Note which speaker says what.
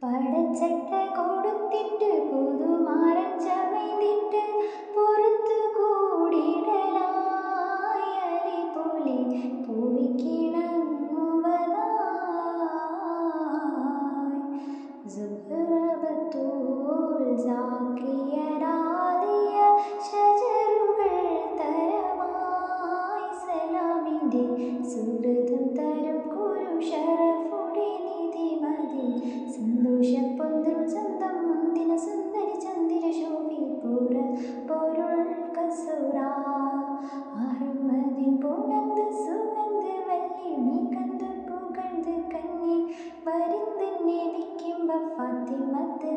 Speaker 1: പടച്ചട്ട കൊടുത്തിട്ട് പുതുമാരൻ ചമയ്ത്തിട്ട് പുറത്തു കൂടിടലായി അലി പോലെ പൂവിക്കിണങ്ങുവതായി സുഹ്റബത്തുൽ സാക്കിയരാലിയ ഷജറുകൾ തരമായി സലാമിൻ്റെ സുഹൃതം തരും കുരു ഷറഫുടെ നിധി മതി സന്തോഷപ്പൊന്തും സ്വന്തം മുന്തിന സുന്ദരി ചന്ദിര ശോഭിപ്പുറ പൊരുൾ കസുറ അഹമ്മദിൻ പുണർന്ന് സുഗന്ധ വല്ലി നീക്കന്ത് പുകഴ്ന്ന് കന്നി വരിന്ത് നബിക്കുമ്പ ഫാത്തിമത്ത്